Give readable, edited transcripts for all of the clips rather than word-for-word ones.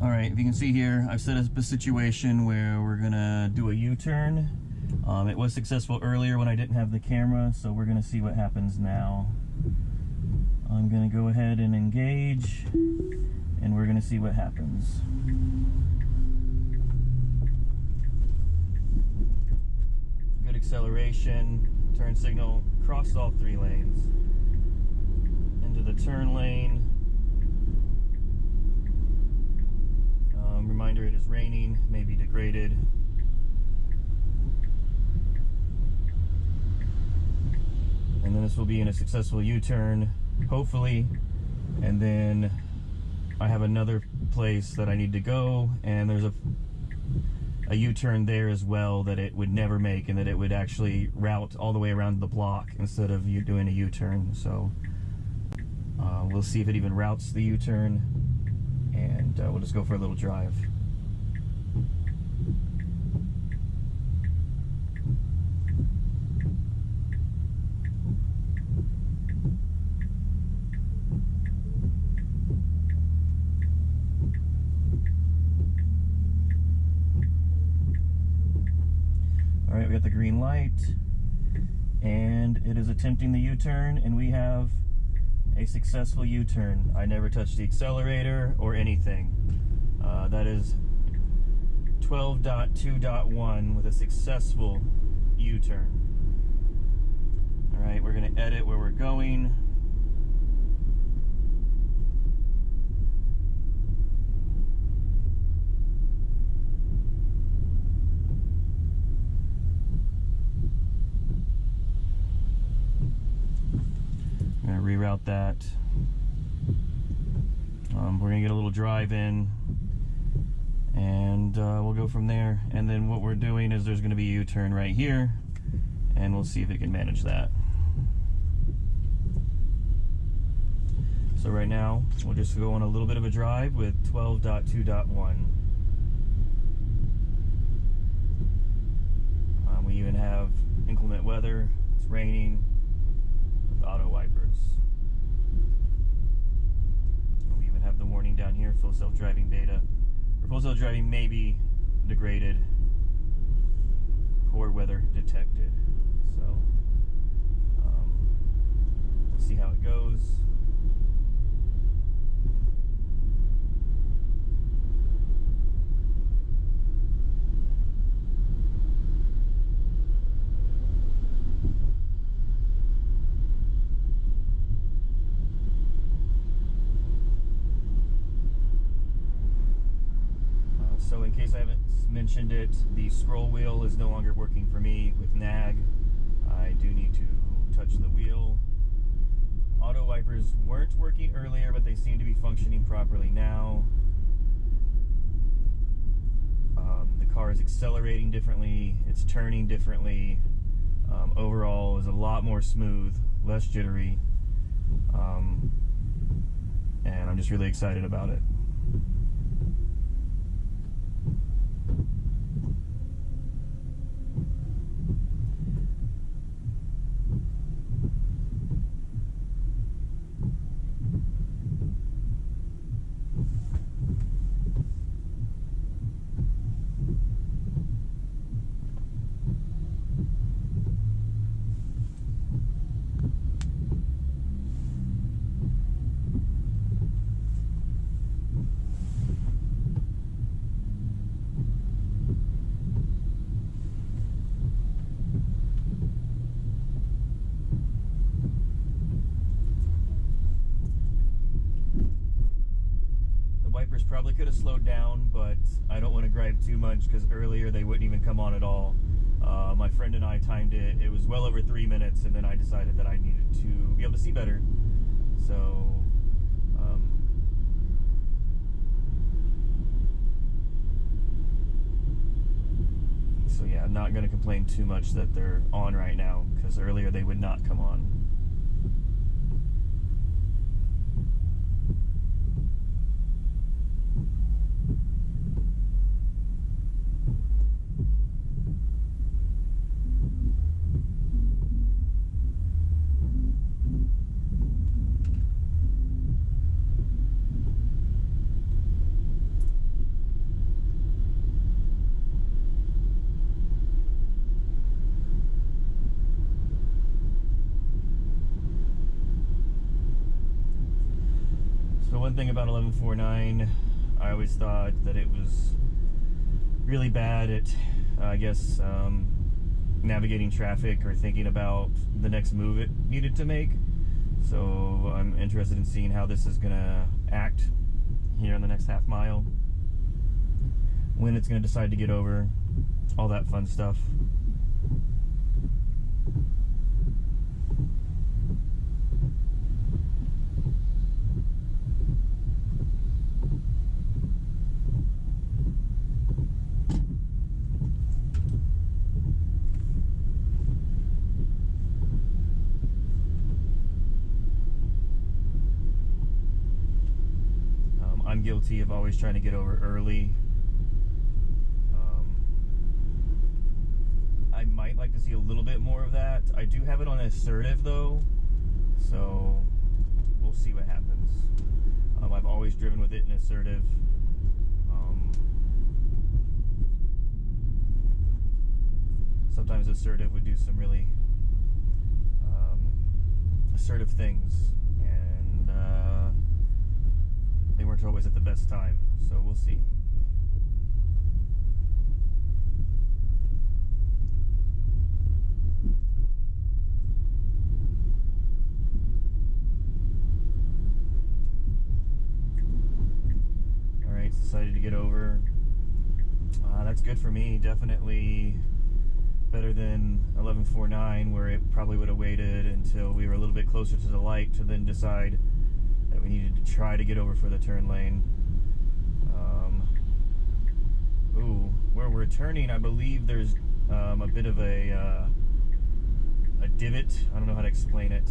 Alright, if you can see here, I've set up a situation where we're gonna do a U-turn. It was successful earlier when I didn't have the camera, so we're gonna see what happens now. I'm gonna go ahead and engage, and we're gonna see what happens. Good acceleration, turn signal, crossed all 3 lanes. Into the turn lane. Reminder, it is raining, may be degraded. And then this will be in a successful U-turn, hopefully. And then I have another place that I need to go, and there's a U-turn there as well that it would never make, and that it would actually route all the way around the block instead of you doing a U-turn. So we'll see if it even routes the U-turn. And we'll just go for a little drive. Alright, we got the green light, and it is attempting the U-turn, and we have a successful U-turn. I never touched the accelerator or anything. That is 12.2.1 with a successful U-turn. Alright, we're going to edit where we're going. I'm going to reroute that. We're going to get a little drive in, and we'll go from there. And then what we're doing is there's going to be a U-turn right here, and we'll see if it can manage that. So right now, we'll just go on a little bit of a drive with 12.2.1. We even have inclement weather. It's raining with auto wipers. We even have the warning down here, full self-driving beta. Or full self-driving may be degraded. Poor weather detected. So, we'll see how it goes. So in case I haven't mentioned it, the scroll wheel is no longer working for me with nag. I do need to touch the wheel. Auto wipers weren't working earlier, but they seem to be functioning properly now. The car is accelerating differently, it's turning differently. Overall is a lot more smooth, less jittery. And I'm just really excited about it. Probably could have slowed down, but I don't want to gripe too much because earlier they wouldn't even come on at all. My friend and I timed it. It was well over 3 minutes, and then I decided that I needed to be able to see better. So, yeah, I'm not going to complain too much that they're on right now because earlier they would not come on. So one thing about 1149, I always thought that it was really bad at, I guess, navigating traffic or thinking about the next move it needed to make. So I'm interested in seeing how this is gonna act here in the next half mile, when it's gonna decide to get over, all that fun stuff. I'm guilty of always trying to get over early. I might like to see a little bit more of that. I do have it on assertive though, so we'll see what happens. I've always driven with it in assertive. Sometimes assertive would do some really assertive things, and they weren't always at the best time, so we'll see. Alright, it's decided to get over. That's good for me. Definitely better than 1149, where it probably would have waited until we were a little bit closer to the light to then decide that we needed to try to get over for the turn lane. Where we're turning, I believe there's a bit of a divot, I don't know how to explain it,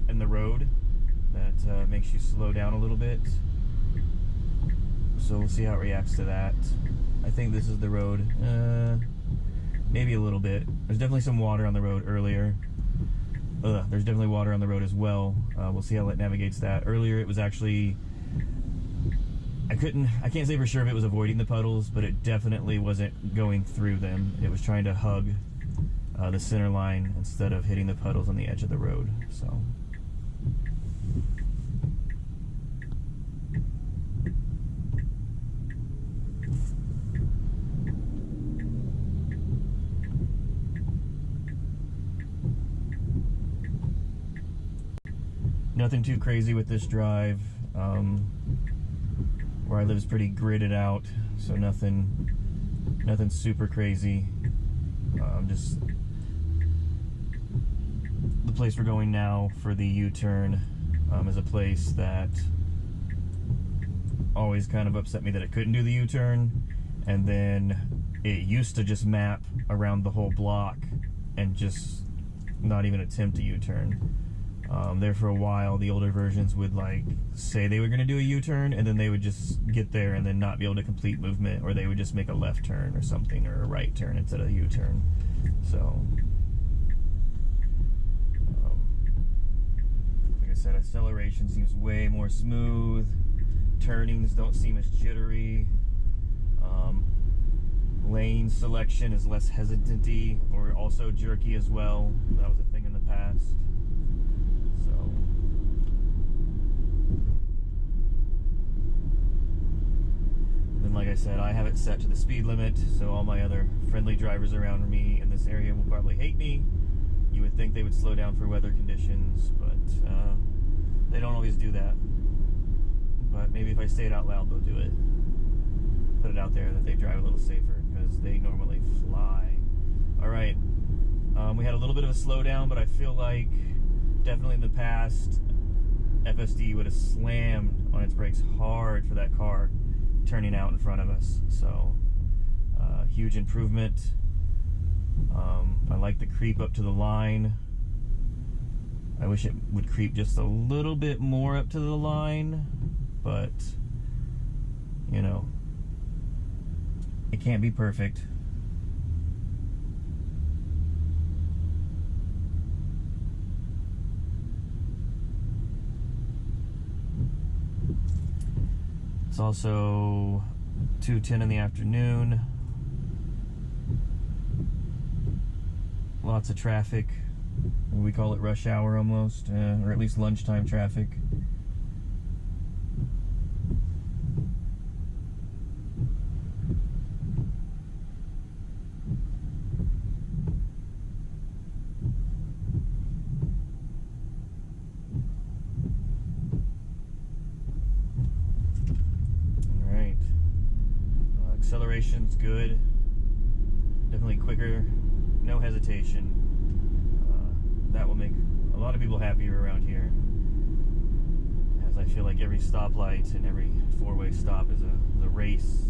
in the road that makes you slow down a little bit. So we'll see how it reacts to that. I think this is the road. Maybe a little bit. There's definitely some water on the road earlier. There's definitely water on the road as well. We'll see how it navigates that. Earlier it was actually, I can't say for sure if it was avoiding the puddles, but it definitely wasn't going through them. It was trying to hug the center line instead of hitting the puddles on the edge of the road. So nothing too crazy with this drive. Where I live is pretty gridded out, so nothing super crazy. Just the place we're going now for the U-turn is a place that always kind of upset me that it couldn't do the U-turn, and then it used to just map around the whole block and just not even attempt a U-turn. There for a while, the older versions would like say they were going to do a U-turn, and then they would just get there and then not be able to complete movement, or they would just make a left turn or something, or a right turn instead of a U-turn. So, like I said, acceleration seems way more smooth. Turnings don't seem as jittery. Lane selection is less hesitant-y or also jerky as well. That was a thing in the past. Like I said, I have it set to the speed limit, so all my other friendly drivers around me in this area will probably hate me. You would think they would slow down for weather conditions, but they don't always do that. But maybe if I say it out loud, they'll do it. Put it out there that they drive a little safer, because they normally fly. Alright, we had a little bit of a slowdown, but I feel like definitely in the past, FSD would have slammed on its brakes hard for that car turning out in front of us. So huge improvement. I like the creep up to the line. I wish it would creep just a little bit more up to the line, but you know, it can't be perfect. It's also 2:10 in the afternoon. Lots of traffic. We call it rush hour almost, or at least lunchtime traffic. acceleration's good. Definitely quicker, no hesitation. That will make a lot of people happier around here, as I feel like every stoplight and every four-way stop is a race.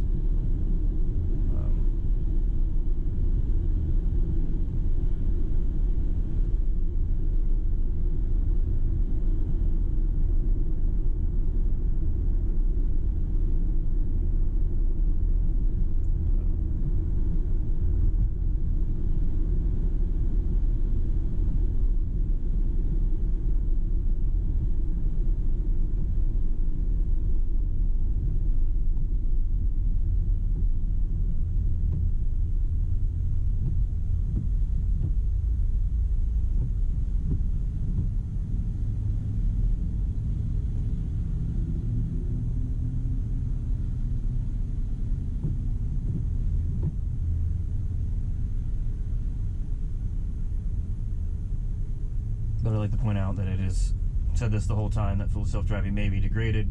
But I'd like to point out that it is, said this the whole time, that full self-driving may be degraded,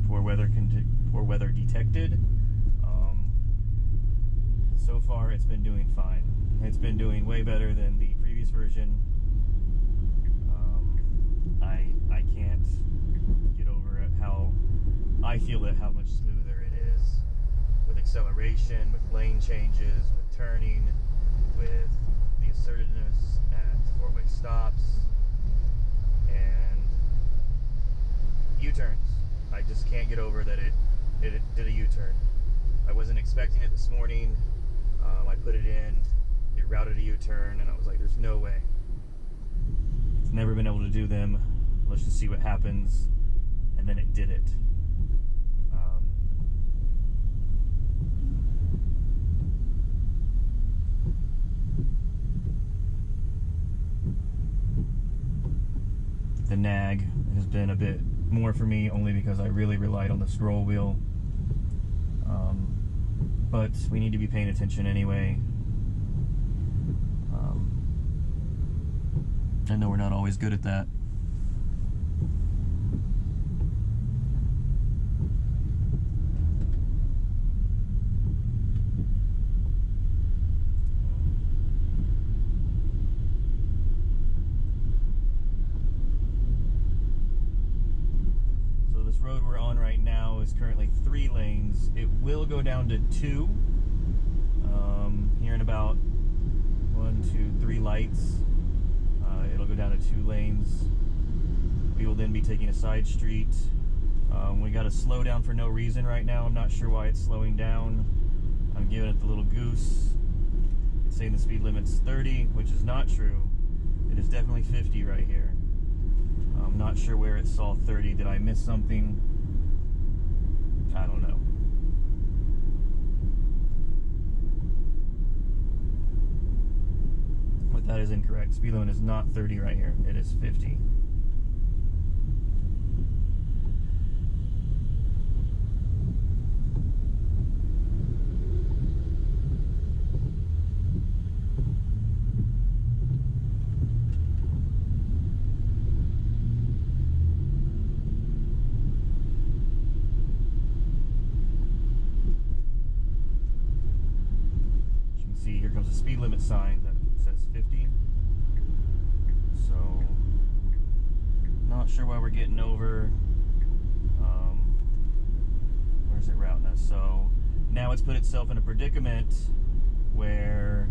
poor weather detected. So far it's been doing fine. It's been doing way better than the previous version. I can't get over it, how I feel it, how much smoother it is with acceleration, with lane changes, with turning, with the assertiveness at four-way stops. And U-turns. I just can't get over that it did a U-turn. I wasn't expecting it this morning. I put it in, it routed a U-turn, and I was like, there's no way. It's never been able to do them. Let's just see what happens. And then it did it. The nag has been a bit more for me, only because I really relied on the scroll wheel. But we need to be paying attention anyway. I know we're not always good at that. Road we're on right now is currently 3 lanes. It will go down to 2 here in about 1, 2, 3 lights. It'll go down to 2 lanes. We will then be taking a side street. We got to slow down for no reason right now. I'm not sure why it's slowing down. I'm giving it the little goose. It's saying the speed limit's 30, which is not true. It is definitely 50 right here. I'm not sure where it saw 30. Did I miss something? I don't know. But that is incorrect. Speed limit is not 30 right here. It is 50. Here comes a speed limit sign that says 50. So, not sure why we're getting over. Where's it routing us? So, now it's put itself in a predicament where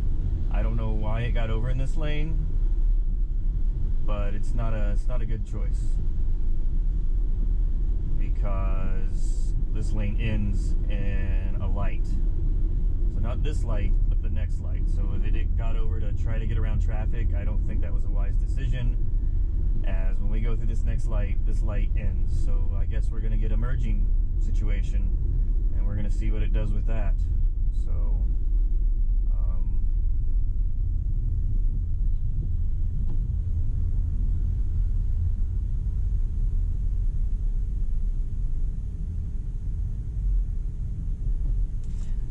I don't know why it got over in this lane, but it's not a good choice, because this lane ends in a light. So not this light, but the next light. So if it got over to try to get around traffic, I don't think that was a wise decision, as when we go through this next light, this light ends. So I guess we're going to get a merging situation, and we're going to see what it does with that. So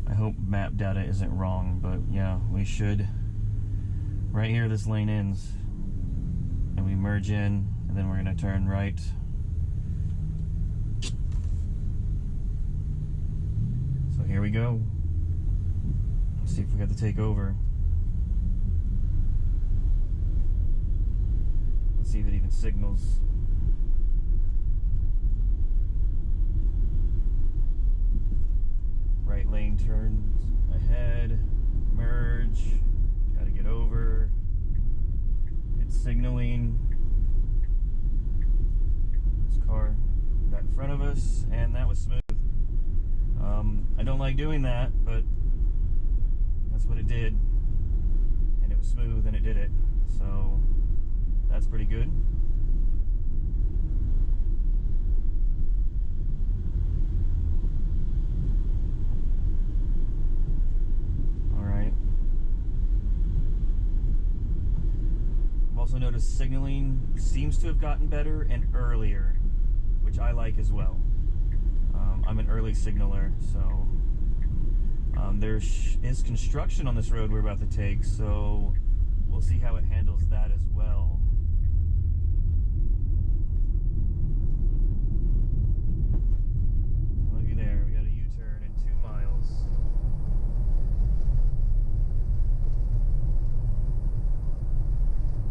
I hope map data isn't wrong, but yeah, we should. Right here, this lane ends, and we merge in, and then we're going to turn right. So here we go. See if we got to take over. Let's see if it even signals. Right lane turns ahead, merge, gotta get over. It's signaling. This car got in front of us, and that was smooth. I don't like doing that, but that's what it did. And it was smooth and it did it. So that's pretty good. Alright. I've also noticed signaling seems to have gotten better and earlier, which I like as well. I'm an early signaler, so there is construction on this road we're about to take, so we'll see how it handles that as well. Looky there, we got a U-turn in 2 miles.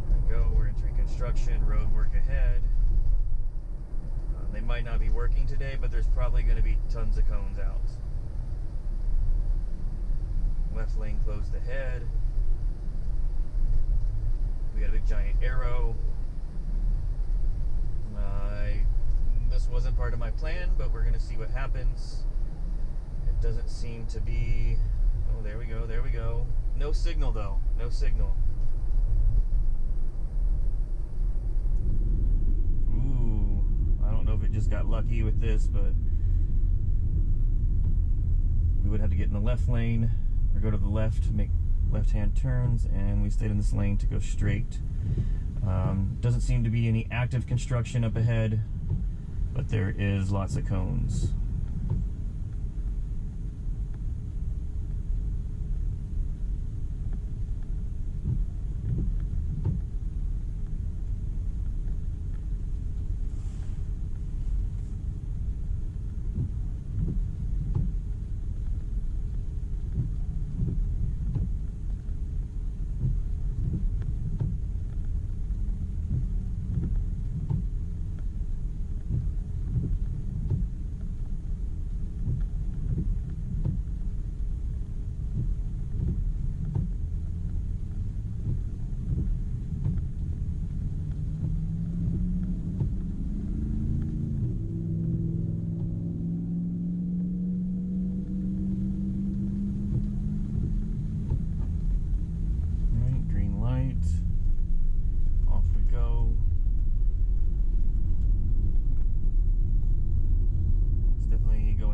There we go, we're entering construction, road work ahead. They might not be working today, but there's probably going to be tons of cones out. Left lane closed ahead. We got a big giant arrow. This wasn't part of my plan, but we're going to see what happens. It doesn't seem to be... Oh, there we go, there we go. No signal, though. No signal. I don't know if it just got lucky with this, but we would have to get in the left lane or go to the left, make left-hand turns, and we stayed in this lane to go straight. Doesn't seem to be any active construction up ahead, but there is lots of cones.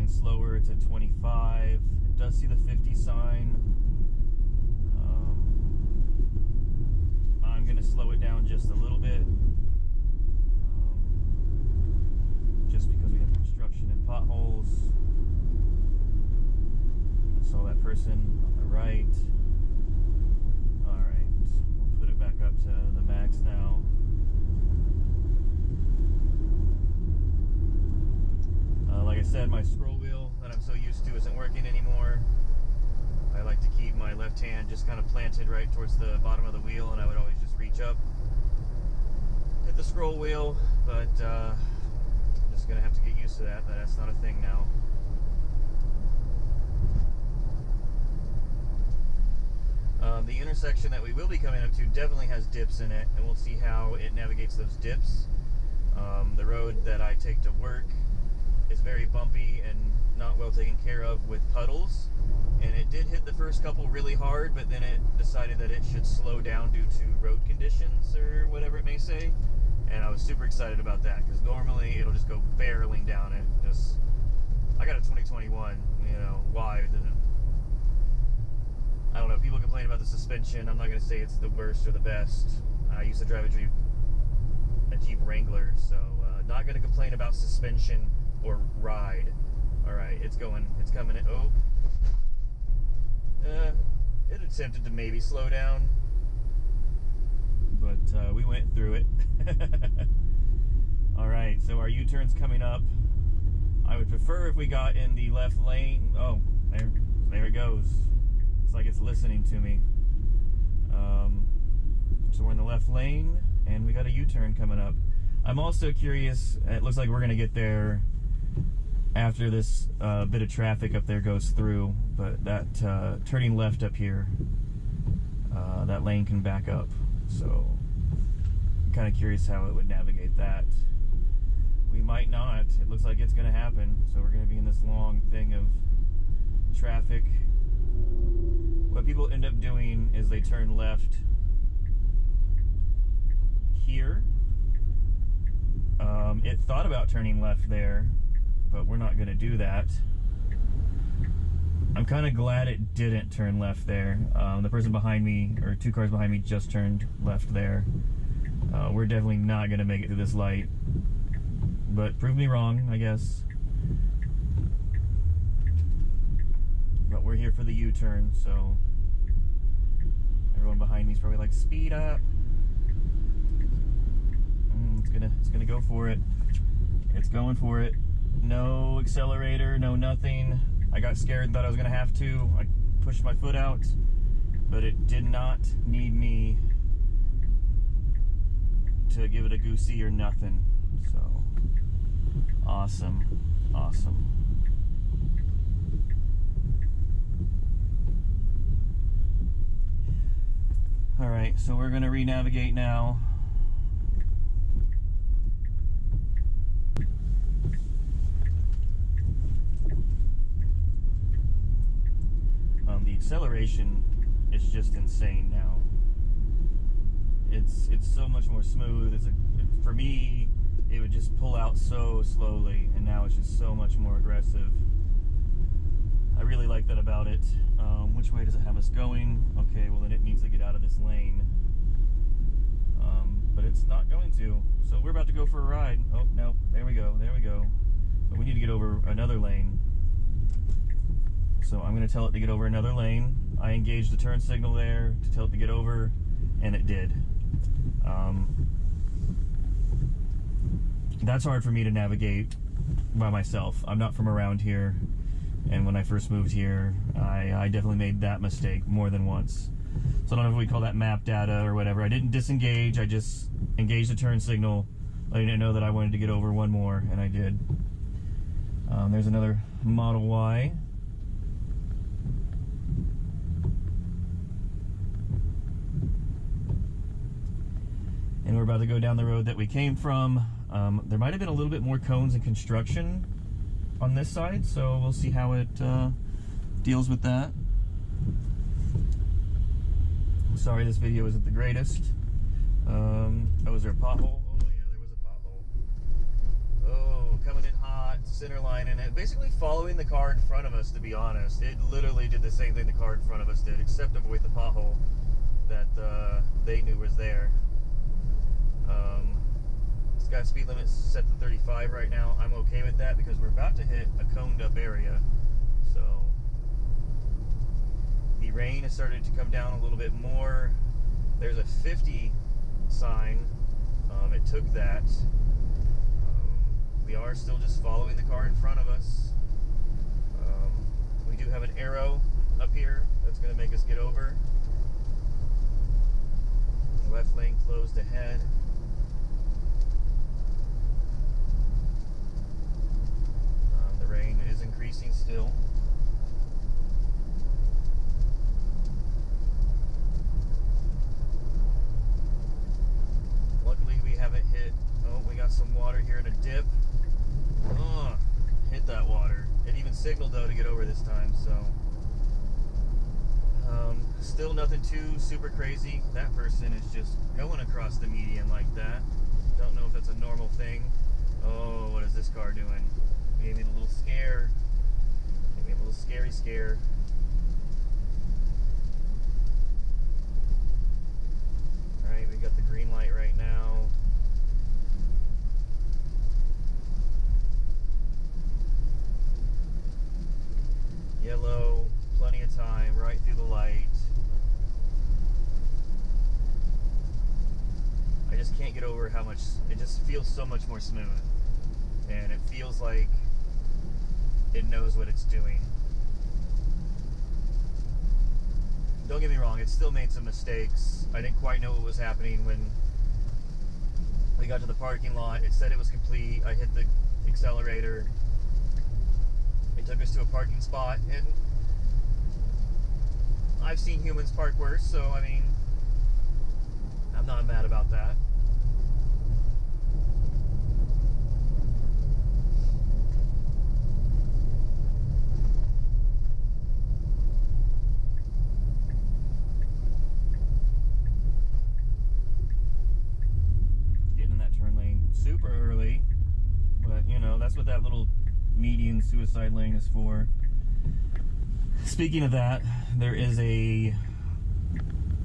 Slower, it's at 25. It does see the 50 sign. I'm going to slow it down just a little bit, just because we have construction and potholes. I saw that person on the right. Alright, we'll put it back up to the max now. Like I said, my scroll wheel that I'm so used to isn't working anymore. I like to keep my left hand just kind of planted right towards the bottom of the wheel, and I would always just reach up, hit the scroll wheel, but I'm just going to have to get used to that. That's not a thing now. The intersection that we will be coming up to definitely has dips in it, and we'll see how it navigates those dips. The road that I take to work is very bumpy and not well taken care of with puddles, and it did hit the first couple really hard, but then it decided that it should slow down due to road conditions or whatever it may say, and I was super excited about that because normally it'll just go barreling down it. I got a 2021, you know, why? I don't know, people complain about the suspension. I'm not going to say it's the worst or the best. I used to drive a Jeep Wrangler, so not going to complain about suspension or ride. Alright, it's coming in. Oh. It attempted to maybe slow down, but we went through it. Alright, so our U-turn's coming up. I would prefer if we got in the left lane. Oh, there it goes. It's like it's listening to me. So we're in the left lane, and we got a U-turn coming up. I'm also curious, it looks like we're going to get there after this bit of traffic up there goes through, but that turning left up here, that lane can back up. So I'm kind of curious how it would navigate that. We might not. It looks like it's going to happen. So we're going to be in this long thing of traffic. What people end up doing is they turn left here. It thought about turning left there, but we're not going to do that. I'm kind of glad it didn't turn left there. The person behind me, or 2 cars behind me, just turned left there. We're definitely not going to make it through this light, but prove me wrong, I guess. But we're here for the U-turn, so everyone behind me is probably like, speed up. It's gonna go for it. It's going for it. No accelerator, no nothing. I got scared and thought I was gonna have to. I pushed my foot out, but it did not need me to give it a goosey or nothing. So awesome, awesome. All right, so we're gonna re-navigate now. The acceleration is just insane now. It's so much more smooth. For me, it would just pull out so slowly, and now it's just so much more aggressive. I really like that about it. Which way does it have us going? Okay, well then it needs to get out of this lane. But it's not going to. So we're about to go for a ride. Oh, no, there we go, there we go. But we need to get over another lane. So I'm going to tell it to get over another lane. I engaged the turn signal there to tell it to get over, and it did. That's hard for me to navigate by myself. I'm not from around here, and when I first moved here, I definitely made that mistake more than once. So I don't know if we call that map data or whatever. I didn't disengage, I just engaged the turn signal, letting it know that I wanted to get over one more, and I did. There's another Model Y. And we're about to go down the road that we came from. There might have been a little bit more cones and construction on this side, so we'll see how it deals with that. Sorry this video isn't the greatest. Oh, was there a pothole? Oh yeah, there was a pothole. Oh, coming in hot, center line in it. Basically following the car in front of us, to be honest. It literally did the same thing the car in front of us did, except avoid the pothole that they knew was there. This guy's speed limit's set to 35 right now. I'm okay with that because we're about to hit a coned up area. So the rain has started to come down a little bit more. There's a 50 sign. It took that. We are still just following the car in front of us. We do have an arrow up here that's going to make us get over. The left lane closed ahead. The rain is increasing still. Luckily we haven't hit, oh, we got some water here in a dip. Oh, hit that water. It even signaled though to get over this time, so. Still nothing too super crazy. That person is just going across the median like that. Don't know if that's a normal thing. Oh, what is this car doing? Gave me a little scare. Gave me a little scary scare. Alright, we got the green light right now. Yellow, plenty of time, right through the light. I just can't get over how much, it just feels so much more smooth. And it feels like it knows what it's doing. don't get me wrong, it still made some mistakes. I didn't quite know what was happening when we got to the parking lot. It said it was complete. I hit the accelerator. It took us to a parking spot, and I've seen humans park worse, so I mean, I'm not mad about that. Getting in that turn lane super early, but you know, that's what that little median suicide lane is for. Speaking of that, there is a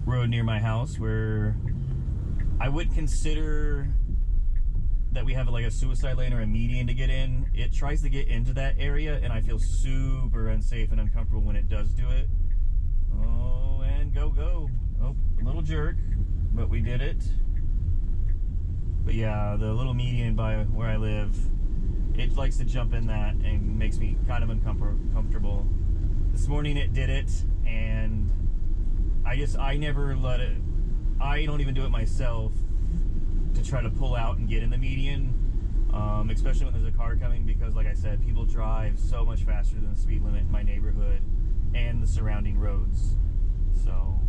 road near my house where I would consider that we have like a suicide lane or a median to get in. It tries to get into that area, and I feel super unsafe and uncomfortable when it does do it. Oh, and go. Oh, a little jerk, but we did it. But yeah, the little median by where I live, it likes to jump in that and makes me kind of uncomfortable. This morning it did it, and I never let it, I don't even do it myself to try to pull out and get in the median, especially when there's a car coming, because like I said, people drive so much faster than the speed limit in my neighborhood and the surrounding roads. So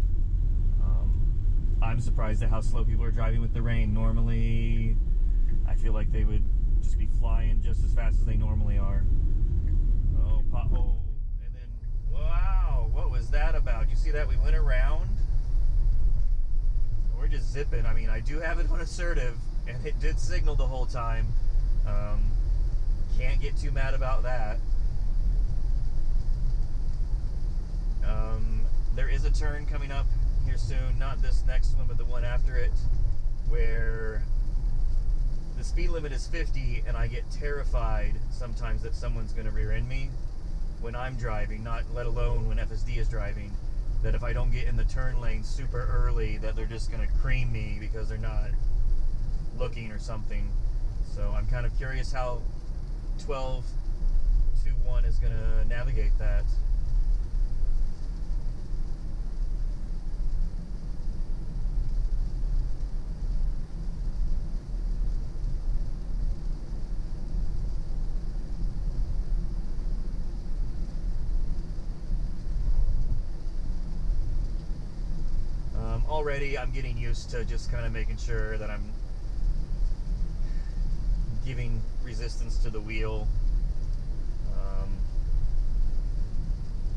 I'm surprised at how slow people are driving with the rain. Normally I feel like they would just be flying just as fast as they normally are. Oh, pothole. And then, wow, what was that about? You see that? We went around. We're just zipping. I mean, I do have it on assertive, and it did signal the whole time. Can't get too mad about that. There is a turn coming up here soon, not this next one, but the one after it, where the speed limit is 50, and I get terrified sometimes that someone's going to rear end me when I'm driving, not let alone when FSD is driving, that if I don't get in the turn lane super early, that they're just going to cream me because they're not looking or something. So I'm kind of curious how 12.21 is going to navigate that. Already I'm getting used to just kind of making sure that I'm giving resistance to the wheel,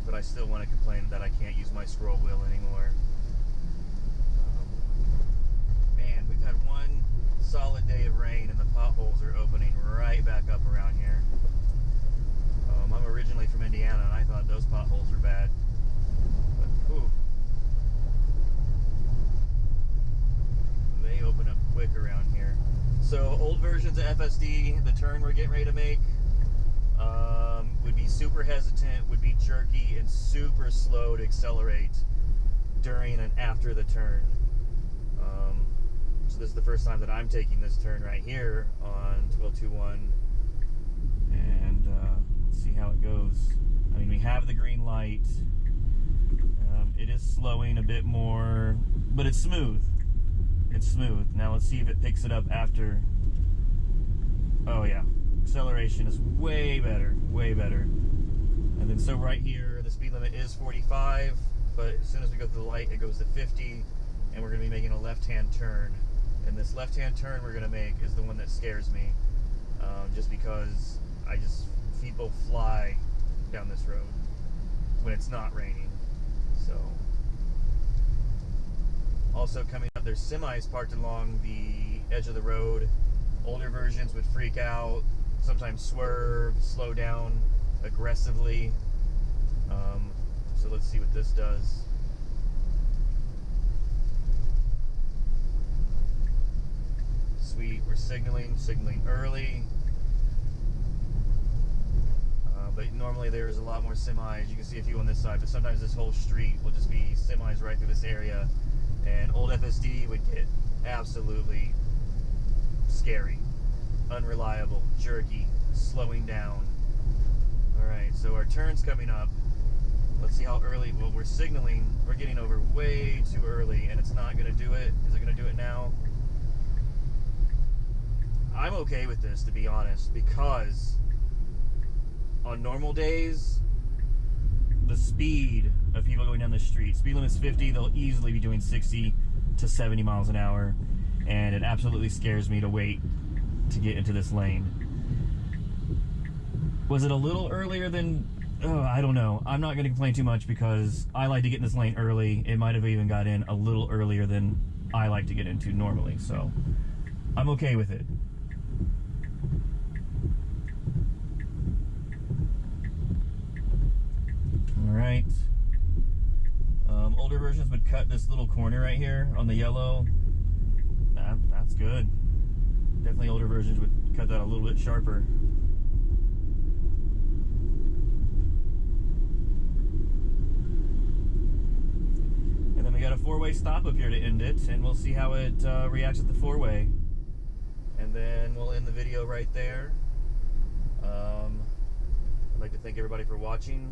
but I still want to complain that I can't use my scroll wheel anymore. Man, we've had one solid day of rain, and the potholes are opening right back up around here. I'm originally from Indiana, and I thought those potholes were bad, but whew. They open up quick around here. So old versions of FSD, the turn we're getting ready to make, would be super hesitant, would be jerky, and super slow to accelerate during and after the turn. So this is the first time that I'm taking this turn right here on 12.21, and let's see how it goes. I mean, we have the green light. It is slowing a bit more, but it's smooth. It's smooth. Now let's see if it picks it up after. Oh yeah, acceleration is way better, way better. And then so right here, the speed limit is 45, but as soon as we go through the light, it goes to 50, and we're going to be making a left-hand turn. And this left-hand turn we're going to make is the one that scares me, just because people fly down this road when it's not raining. So. Also coming up, there's semis parked along the edge of the road. Older versions would freak out, sometimes swerve, slow down aggressively. So let's see what this does. Sweet, we're signaling early. But normally there's a lot more semis. You can see a few on this side, but sometimes this whole street will just be semis right through this area. And old FSD would get absolutely scary, unreliable, jerky, slowing down. Alright, so our turn's coming up. Let's see how early. Well, we're signaling. We're getting over way too early, and it's not going to do it. Is it going to do it now? I'm okay with this, to be honest, because on normal days, the speed of people going down the street, speed limit's 50, they'll easily be doing 60 to 70 miles an hour, and it absolutely scares me to wait to get into this lane. Was it a little earlier than... Oh, I don't know. I'm not going to complain too much because I like to get in this lane early. It might have even got in a little earlier than I like to get into normally, so I'm okay with it. Alright. Older versions would cut this little corner right here on the yellow. That's good. Definitely older versions would cut that a little bit sharper. And then we got a four-way stop up here to end it, and we'll see how it reacts at the four-way. And then we'll end the video right there. I'd like to thank everybody for watching.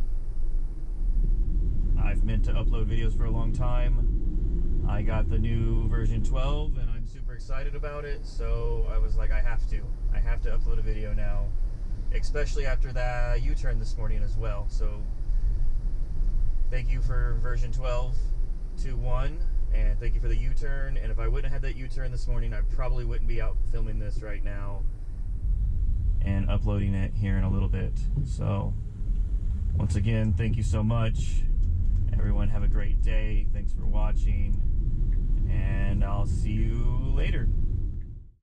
I've meant to upload videos for a long time. I got the new version 12 and I'm super excited about it, so I was like, I have to upload a video now, especially after that U-turn this morning as well. So thank you for version 12.2.1, and thank you for the U-turn. And if I wouldn't have had that U-turn this morning, I probably wouldn't be out filming this right now and uploading it here in a little bit. So once again, thank you so much. Everyone have a great day. Thanks for watching, and I'll see you later.